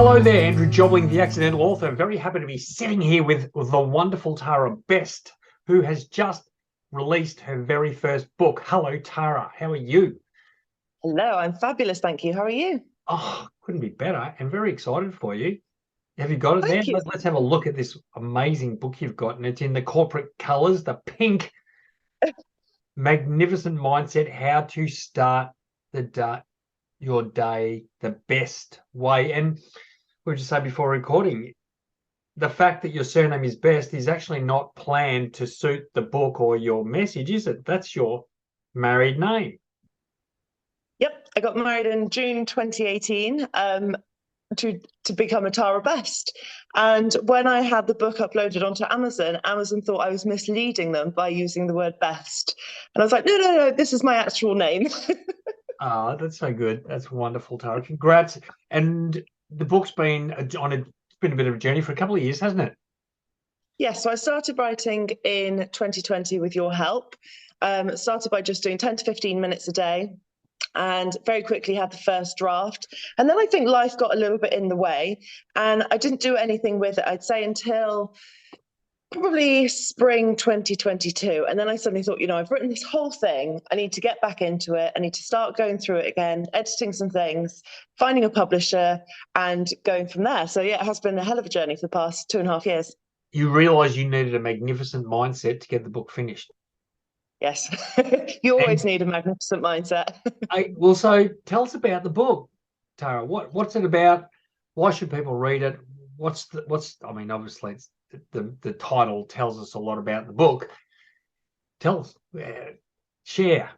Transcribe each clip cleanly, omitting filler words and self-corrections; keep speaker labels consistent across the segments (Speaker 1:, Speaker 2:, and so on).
Speaker 1: Hello there, Andrew Jobling, the accidental author. I'm very happy to be sitting here with the wonderful Tara Best, who has just released her very first book. Hello, Tara. How are you?
Speaker 2: Hello, I'm fabulous, thank you. How are you?
Speaker 1: Oh, couldn't be better, and very excited for you. Have you got it there?
Speaker 2: Thank you.
Speaker 1: Let's have a look at this amazing book you've got, and it's in the corporate colors, the pink, magnificent mindset, how to start the day, your day the best way. And we were just saying before recording, the fact that your surname is Best is actually not planned to suit the book or your message, is it? That's your married name.
Speaker 2: Yep, I got married in June 2018 to become a Tara Best. And when I had the book uploaded onto Amazon, Amazon thought I was misleading them by using the word best. And I was like, no, no, no, this is my actual name.
Speaker 1: Ah, that's so good. That's wonderful, Tara. Congrats. And the book's been it's been a bit of a journey for a couple of years, hasn't it?
Speaker 2: Yes, so I started writing in 2020 with your help. Started by just doing 10 to 15 minutes a day, and very quickly had the first draft. And then I think life got a little bit in the way, and I didn't do anything with it, I'd say, until probably spring 2022. And then I suddenly thought, I've written this whole thing. I need to get back into it. I need to start going through it again, editing some things, finding a publisher, and going from there. So, yeah, it has been a hell of a journey for the past 2.5 years.
Speaker 1: You realize you needed a magnificent mindset to get the book finished.
Speaker 2: Yes, you always
Speaker 1: And
Speaker 2: need a magnificent mindset.
Speaker 1: so tell us about the book, Tara. What's it about? Why should people read it? I mean, obviously it's the title tells us a lot about the book. Tell us, share.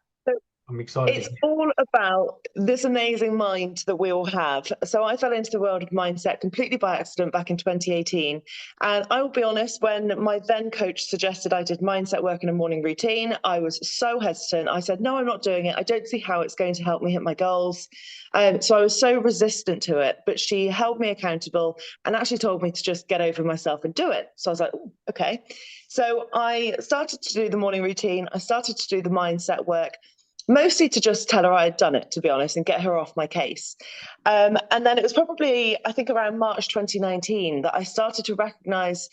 Speaker 1: I'm excited to
Speaker 2: It's
Speaker 1: hear.
Speaker 2: all about this amazing mind that we all have. So I fell into the world of mindset completely by accident back in 2018. And I will be honest, when my then coach suggested I did mindset work in a morning routine, I was so hesitant. I said, no, I'm not doing it. I don't see how it's going to help me hit my goals. So I was so resistant to it, but she held me accountable and actually told me to just get over myself and do it. So I was like, oh, okay. So I started to do the morning routine. I started to do the mindset work, mostly to just tell her I had done it, to be honest, and get her off my case. And then it was probably, I think, around March 2019 that I started to recognize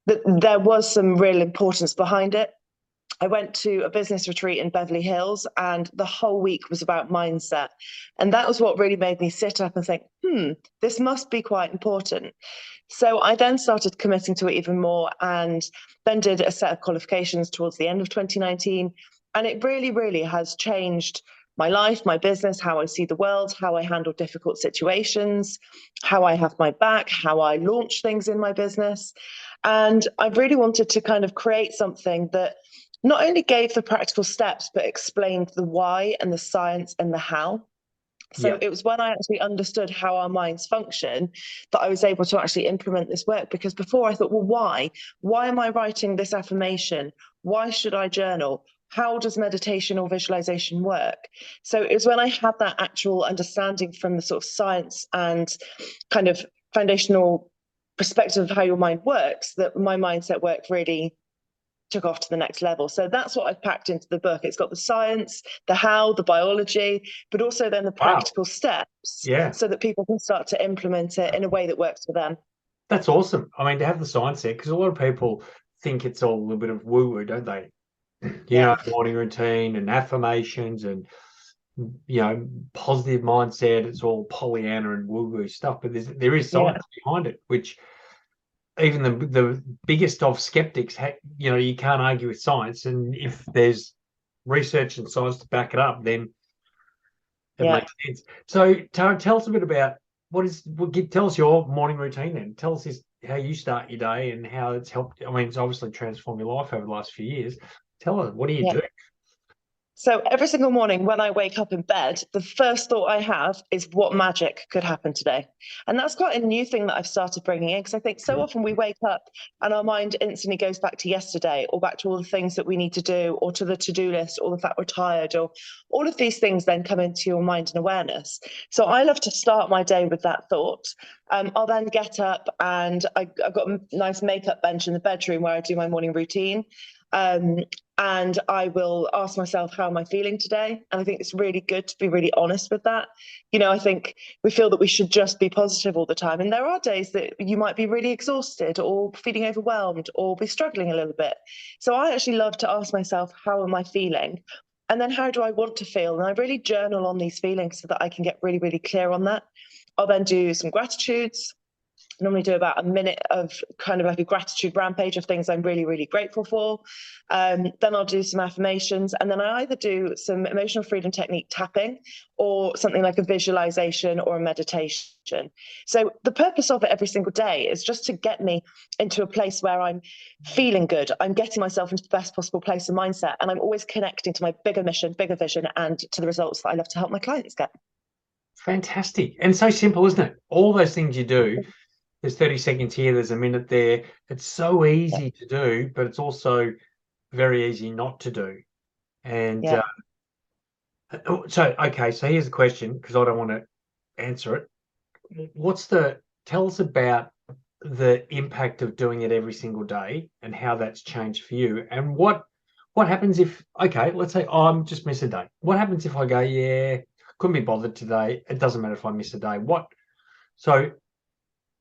Speaker 2: that there was some real importance behind it. I went to a business retreat in Beverly Hills, and the whole week was about mindset. And that was what really made me sit up and think, this must be quite important. So I then started committing to it even more, and then did a set of qualifications towards the end of 2019. And it really, really has changed my life, my business, how I see the world, how I handle difficult situations, how I have my back, how I launch things in my business. And I really wanted to kind of create something that not only gave the practical steps, but explained the why and the science and the how. So
Speaker 1: Yeah.
Speaker 2: it was when I actually understood how our minds function that I was able to actually implement this work. Because before I thought, well, why? Why am I writing this affirmation? Why should I journal? How does meditation or visualization work? So it was when I had that actual understanding from the sort of science and kind of foundational perspective of how your mind works that my mindset work really took off to the next level. So that's what I've packed into the book. It's got the science, the how, the biology, but also then the
Speaker 1: Wow.
Speaker 2: practical steps
Speaker 1: Yeah.
Speaker 2: so that people can start to implement it in a way that works for them.
Speaker 1: That's awesome. I mean, to have the science there, because a lot of people think it's all a little bit of woo-woo, don't they?
Speaker 2: Yeah.
Speaker 1: Morning routine and affirmations and positive mindset. It's all Pollyanna and woo-woo stuff, but there is
Speaker 2: Yeah.
Speaker 1: science behind it, which even the biggest of skeptics, you can't argue with science, and if there's research and science to back it up, then it
Speaker 2: Yeah.
Speaker 1: makes sense. So, Tara, tell us a bit about tell us your morning routine then. Tell us how you start your day and how it's helped. I mean, it's obviously transformed your life over the last few years. Tell us, what do you
Speaker 2: Yeah.
Speaker 1: do?
Speaker 2: So every single morning when I wake up in bed, the first thought I have is what magic could happen today. And that's quite a new thing that I've started bringing in because I think so often we wake up and our mind instantly goes back to yesterday or back to all the things that we need to do or to the to-do list or the fact we're tired or all of these things then come into your mind and awareness. So I love to start my day with that thought. I'll then get up and I've got a nice makeup bench in the bedroom where I do my morning routine. Um, and I will ask myself, how am I feeling today? And I think it's really good to be really honest with that. I think we feel that we should just be positive all the time. And there are days that you might be really exhausted or feeling overwhelmed or be struggling a little bit. So I actually love to ask myself, how am I feeling? And then how do I want to feel? And I really journal on these feelings so that I can get really, really clear on that. I'll then do some gratitudes. Normally do about a minute of kind of like a gratitude rampage of things I'm really, really grateful for. Then I'll do some affirmations, and then I either do some emotional freedom technique tapping or something like a visualization or a meditation. So the purpose of it every single day is just to get me into a place where I'm feeling good. I'm getting myself into the best possible place and mindset, and I'm always connecting to my bigger mission, bigger vision, and to the results that I love to help my clients get.
Speaker 1: Fantastic. And so simple, isn't it? All those things you do. There's 30 seconds here, there's a minute there. It's so easy to do, but it's also very easy not to do. And so here's the question, because I don't want to answer it. Tell us about the impact of doing it every single day and how that's changed for you. And what happens if, let's say I'm just miss a day. What happens if I go, couldn't be bothered today. It doesn't matter if I miss a day.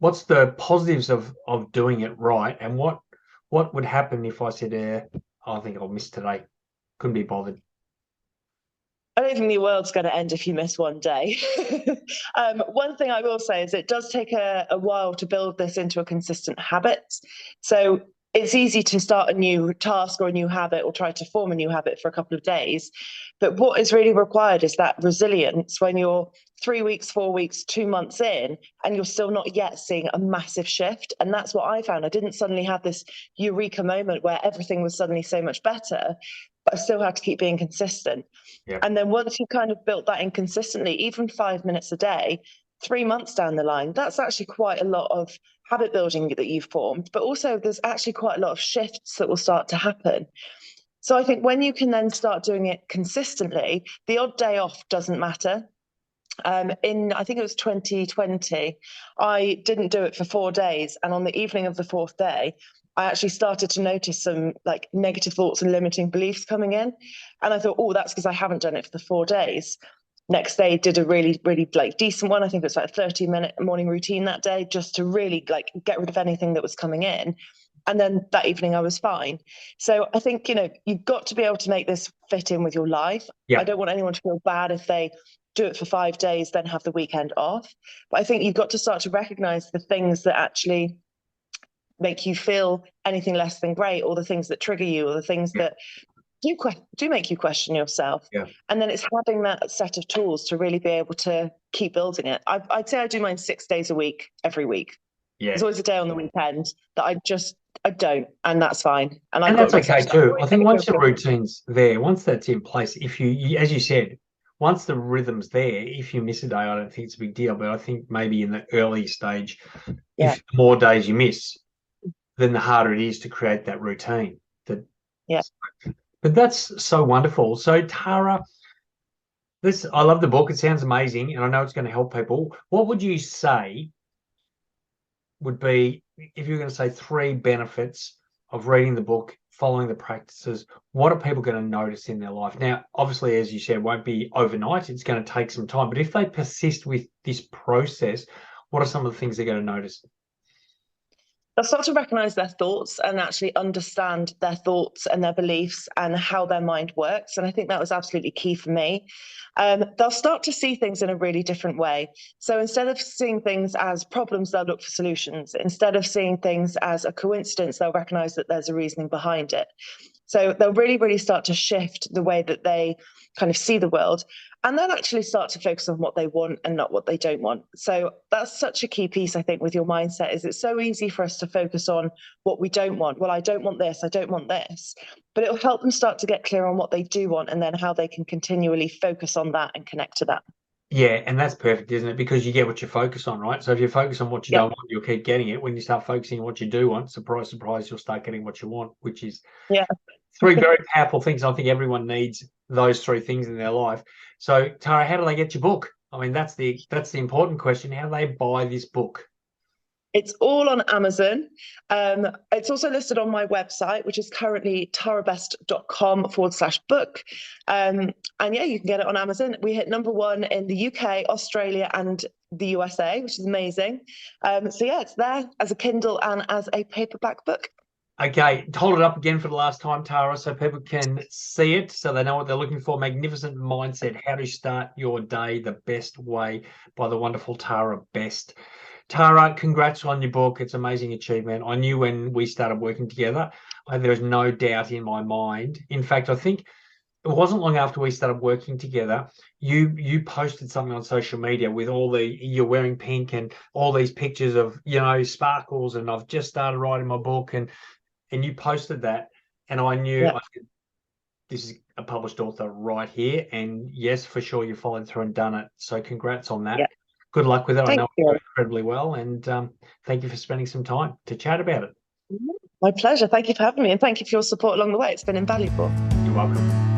Speaker 1: What's the positives of doing it right, and what would happen if I said, I think I'll miss today, couldn't be bothered?
Speaker 2: I don't think the world's going to end if you miss one day. One thing I will say is it does take a while to build this into a consistent habit. So it's easy to start a new task or a new habit or try to form a new habit for a couple of days. But what is really required is that resilience when you're 3 weeks, 4 weeks, 2 months in, and you're still not yet seeing a massive shift. And that's what I found. I didn't suddenly have this eureka moment where everything was suddenly so much better, but I still had to keep being consistent.
Speaker 1: Yep.
Speaker 2: And then once you kind of built that in consistently, even 5 minutes a day, 3 months down the line, that's actually quite a lot of habit building that you've formed. But also there's actually quite a lot of shifts that will start to happen. So I think when you can then start doing it consistently, the odd day off doesn't matter. I think it was 2020, I didn't do it for 4 days. And on the evening of the 4th day, I actually started to notice some like negative thoughts and limiting beliefs coming in. And I thought, oh, that's because I haven't done it for the 4 days. Next day, did a really, really like decent one. I think it was like a 30-minute morning routine that day, just to really like get rid of anything that was coming in. And then that evening I was fine. So I think, you've got to be able to make this fit in with your life.
Speaker 1: Yeah.
Speaker 2: I don't want anyone to feel bad if they do it for 5 days, then have the weekend off. But I think you've got to start to recognize the things that actually make you feel anything less than great, or the things that trigger you, or the things that do make you question yourself.
Speaker 1: Yeah.
Speaker 2: And then it's having that set of tools to really be able to keep building it. I'd say I do mine 6 days a week, every week.
Speaker 1: Yeah.
Speaker 2: There's always a day on the weekend that I don't, and that's fine.
Speaker 1: And that's okay too. I think once the routine's there, once that's in place, if you, as you said, once the rhythm's there, if you miss a day, I don't think it's a big deal. But I think maybe in the early stage, if more days you miss, then the harder it is to create that routine. But that's so wonderful. So Tara, I love the book. It sounds amazing, and I know it's going to help people. What would you say would be, if you're going to say 3 benefits of reading the book, following the practices, what are people going to notice in their life? Now, obviously, as you said, it won't be overnight. It's going to take some time. But if they persist with this process, what are some of the things they're going to notice?
Speaker 2: They'll start to recognize their thoughts and actually understand their thoughts and their beliefs and how their mind works. And I think that was absolutely key for me. They'll start to see things in a really different way. So instead of seeing things as problems, they'll look for solutions. Instead of seeing things as a coincidence, they'll recognize that there's a reasoning behind it. So they'll really, really start to shift the way that they kind of see the world, and then actually start to focus on what they want and not what they don't want. So that's such a key piece, I think, with your mindset. Is it's so easy for us to focus on what we don't want. Well, I don't want this, I don't want this. But it'll help them start to get clear on what they do want, and then how they can continually focus on that and connect to that.
Speaker 1: Yeah, and that's perfect, isn't it? Because you get what you focus on, right? So if you focus on what you don't want, you'll keep getting it. When you start focusing on what you do want, surprise, surprise, you'll start getting what you want, which is 3 very powerful things. I think everyone needs those 3 things in their life. So Tara, how do they get your book? I mean, that's the important question. How do they buy this book?
Speaker 2: It's all on Amazon. It's also listed on my website, which is currently tarabest.com/book. And yeah, you can get it on Amazon. We hit #1 in the UK, Australia, and the USA, which is amazing. So yeah, it's there as a Kindle and as a paperback book.
Speaker 1: Okay, hold it up again for the last time, Tara, so people can see it, so they know what they're looking for. Magnificent Mindset, How to Start Your Day the Best Way, by the wonderful Tara Best. Tara, congrats on your book. It's an amazing achievement. I knew when we started working together, there was no doubt in my mind. In fact, I think it wasn't long after we started working together, you posted something on social media with you're wearing pink and all these pictures of, sparkles, and I've just started writing my book, and you posted that, and I knew, I said, this is a published author right here. And yes, for sure, you followed through and done it. So congrats on that. Good luck with it. I know it goes incredibly well. And thank you for spending some time to chat about it.
Speaker 2: My pleasure. Thank you for having me, and thank you for your support along the way. It's been invaluable.
Speaker 1: You're welcome.